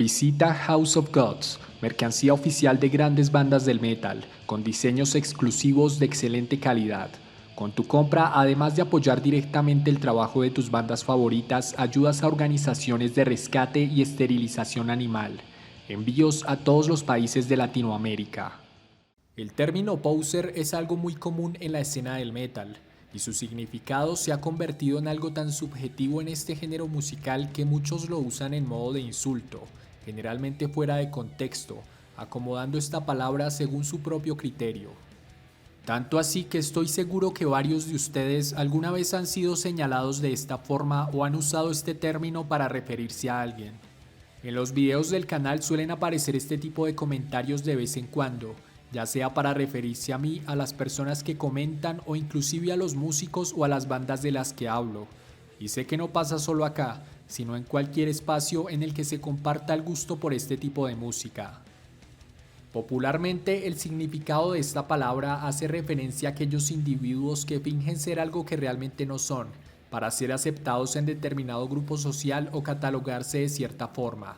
Visita House of Gods, mercancía oficial de grandes bandas del metal, con diseños exclusivos de excelente calidad. Con tu compra, además de apoyar directamente el trabajo de tus bandas favoritas, ayudas a organizaciones de rescate y esterilización animal. Envíos a todos los países de Latinoamérica. El término poser es algo muy común en la escena del metal, y su significado se ha convertido en algo tan subjetivo en este género musical que muchos lo usan en modo de insulto, generalmente fuera de contexto, acomodando esta palabra según su propio criterio. Tanto así que estoy seguro que varios de ustedes alguna vez han sido señalados de esta forma o han usado este término para referirse a alguien. En los videos del canal suelen aparecer este tipo de comentarios de vez en cuando, ya sea para referirse a mí, a las personas que comentan o inclusive a los músicos o a las bandas de las que hablo. Y sé que no pasa solo acá, sino en cualquier espacio en el que se comparta el gusto por este tipo de música. Popularmente, el significado de esta palabra hace referencia a aquellos individuos que fingen ser algo que realmente no son, para ser aceptados en determinado grupo social o catalogarse de cierta forma.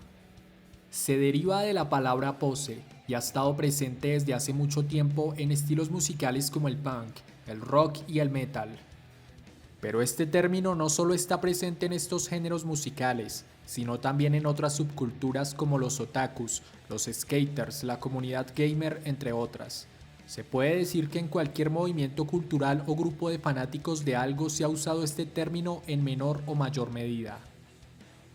Se deriva de la palabra pose y ha estado presente desde hace mucho tiempo en estilos musicales como el punk, el rock y el metal. Pero este término no solo está presente en estos géneros musicales, sino también en otras subculturas como los otakus, los skaters, la comunidad gamer, entre otras. Se puede decir que en cualquier movimiento cultural o grupo de fanáticos de algo se ha usado este término en menor o mayor medida.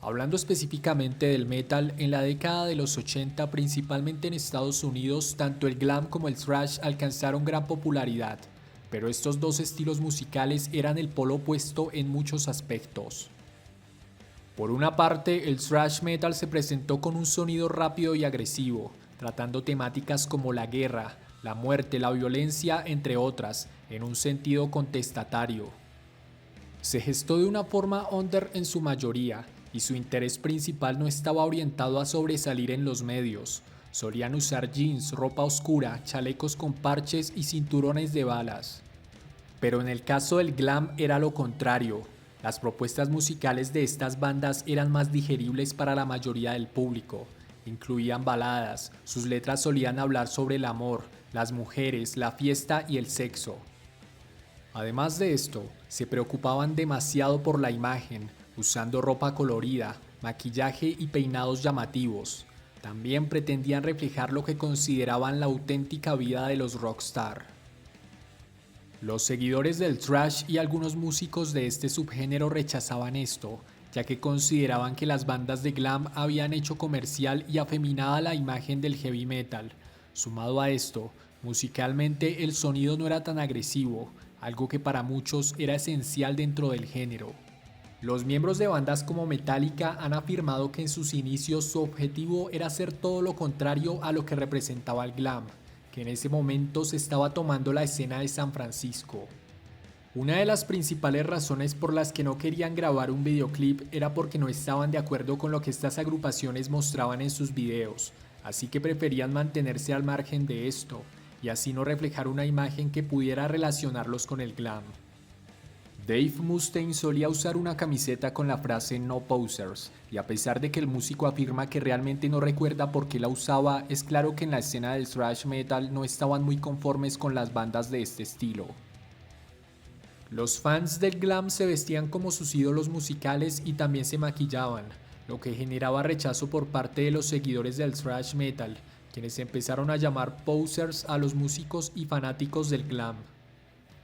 Hablando específicamente del metal, en la década de los 80, principalmente en Estados Unidos, tanto el glam como el thrash alcanzaron gran popularidad, pero estos dos estilos musicales eran el polo opuesto en muchos aspectos. Por una parte, el thrash metal se presentó con un sonido rápido y agresivo, tratando temáticas como la guerra, la muerte, la violencia, entre otras, en un sentido contestatario. Se gestó de una forma under en su mayoría, y su interés principal no estaba orientado a sobresalir en los medios. Solían usar jeans, ropa oscura, chalecos con parches y cinturones de balas. Pero en el caso del glam era lo contrario. Las propuestas musicales de estas bandas eran más digeribles para la mayoría del público. Incluían baladas, sus letras solían hablar sobre el amor, las mujeres, la fiesta y el sexo. Además de esto, se preocupaban demasiado por la imagen, usando ropa colorida, maquillaje y peinados llamativos. También pretendían reflejar lo que consideraban la auténtica vida de los rockstar. Los seguidores del thrash y algunos músicos de este subgénero rechazaban esto, ya que consideraban que las bandas de glam habían hecho comercial y afeminada la imagen del heavy metal. Sumado a esto, musicalmente el sonido no era tan agresivo, algo que para muchos era esencial dentro del género. Los miembros de bandas como Metallica han afirmado que en sus inicios su objetivo era hacer todo lo contrario a lo que representaba el glam, que en ese momento se estaba tomando la escena de San Francisco. Una de las principales razones por las que no querían grabar un videoclip era porque no estaban de acuerdo con lo que estas agrupaciones mostraban en sus videos, así que preferían mantenerse al margen de esto, y así no reflejar una imagen que pudiera relacionarlos con el glam. Dave Mustaine solía usar una camiseta con la frase "No Posers", y a pesar de que el músico afirma que realmente no recuerda por qué la usaba, es claro que en la escena del thrash metal no estaban muy conformes con las bandas de este estilo. Los fans del glam se vestían como sus ídolos musicales y también se maquillaban, lo que generaba rechazo por parte de los seguidores del thrash metal, quienes empezaron a llamar posers a los músicos y fanáticos del glam.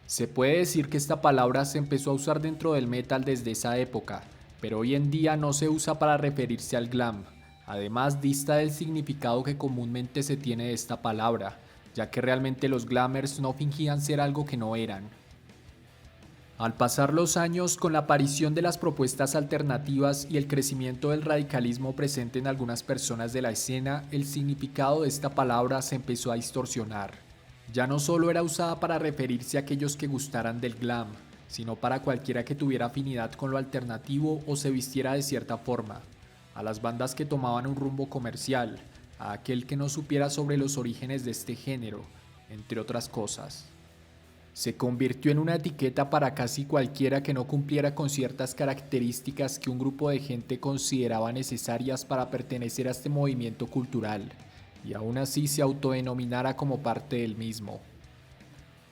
Se puede decir que esta palabra se empezó a usar dentro del metal desde esa época, pero hoy en día no se usa para referirse al glam. Además, dista del significado que comúnmente se tiene de esta palabra, ya que realmente los glamers no fingían ser algo que no eran. Al pasar los años, con la aparición de las propuestas alternativas y el crecimiento del radicalismo presente en algunas personas de la escena, el significado de esta palabra se empezó a distorsionar. Ya no solo era usada para referirse a aquellos que gustaran del glam, sino para cualquiera que tuviera afinidad con lo alternativo o se vistiera de cierta forma, a las bandas que tomaban un rumbo comercial, a aquel que no supiera sobre los orígenes de este género, entre otras cosas. Se convirtió en una etiqueta para casi cualquiera que no cumpliera con ciertas características que un grupo de gente consideraba necesarias para pertenecer a este movimiento cultural, y aún así se autodenominara como parte del mismo.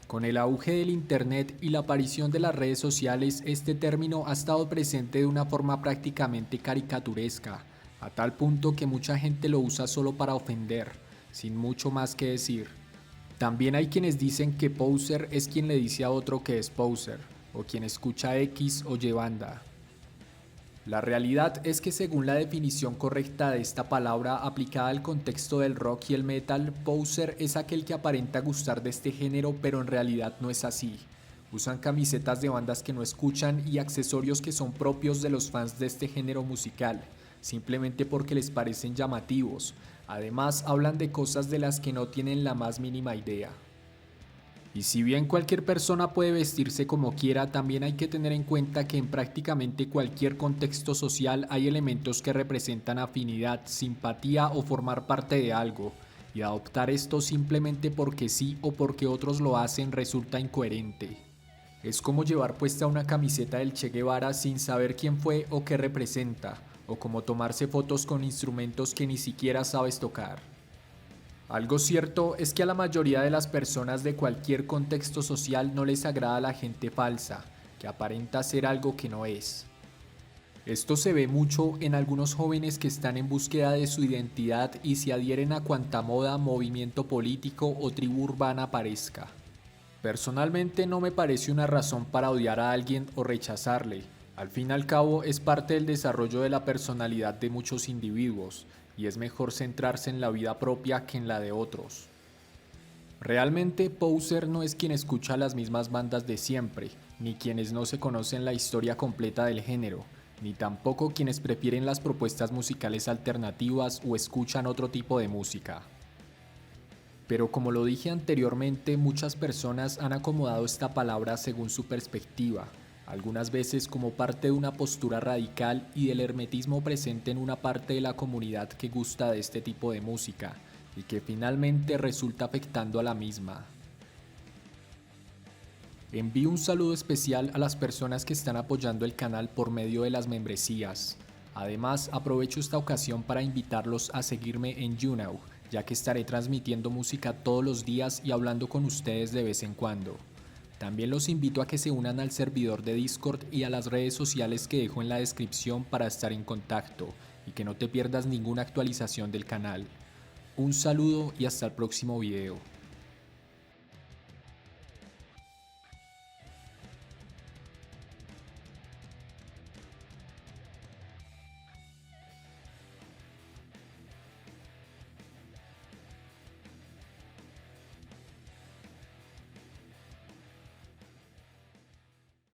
Con el auge del Internet y la aparición de las redes sociales, este término ha estado presente de una forma prácticamente caricaturesca, a tal punto que mucha gente lo usa solo para ofender, sin mucho más que decir. También hay quienes dicen que poser es quien le dice a otro que es poser, o quien escucha X o Y banda. La realidad es que según la definición correcta de esta palabra aplicada al contexto del rock y el metal, poser es aquel que aparenta gustar de este género pero en realidad no es así. Usan camisetas de bandas que no escuchan y accesorios que son propios de los fans de este género musical, simplemente porque les parecen llamativos. Además, hablan de cosas de las que no tienen la más mínima idea. Y si bien cualquier persona puede vestirse como quiera, también hay que tener en cuenta que en prácticamente cualquier contexto social hay elementos que representan afinidad, simpatía o formar parte de algo, y adoptar esto simplemente porque sí o porque otros lo hacen resulta incoherente. Es como llevar puesta una camiseta del Che Guevara sin saber quién fue o qué representa, o como tomarse fotos con instrumentos que ni siquiera sabes tocar. Algo cierto es que a la mayoría de las personas de cualquier contexto social no les agrada la gente falsa, que aparenta ser algo que no es. Esto se ve mucho en algunos jóvenes que están en búsqueda de su identidad y se adhieren a cuanta moda, movimiento político o tribu urbana parezca. Personalmente no me parece una razón para odiar a alguien o rechazarle. Al fin y al cabo es parte del desarrollo de la personalidad de muchos individuos, y es mejor centrarse en la vida propia que en la de otros. Realmente poser no es quien escucha las mismas bandas de siempre, ni quienes no se conocen la historia completa del género, ni tampoco quienes prefieren las propuestas musicales alternativas o escuchan otro tipo de música. Pero como lo dije anteriormente, muchas personas han acomodado esta palabra según su perspectiva, algunas veces como parte de una postura radical y del hermetismo presente en una parte de la comunidad que gusta de este tipo de música, y que finalmente resulta afectando a la misma. Envío un saludo especial a las personas que están apoyando el canal por medio de las membresías. Además, aprovecho esta ocasión para invitarlos a seguirme en YouNow, ya que estaré transmitiendo música todos los días y hablando con ustedes de vez en cuando. También los invito a que se unan al servidor de Discord y a las redes sociales que dejo en la descripción para estar en contacto y que no te pierdas ninguna actualización del canal. Un saludo y hasta el próximo video.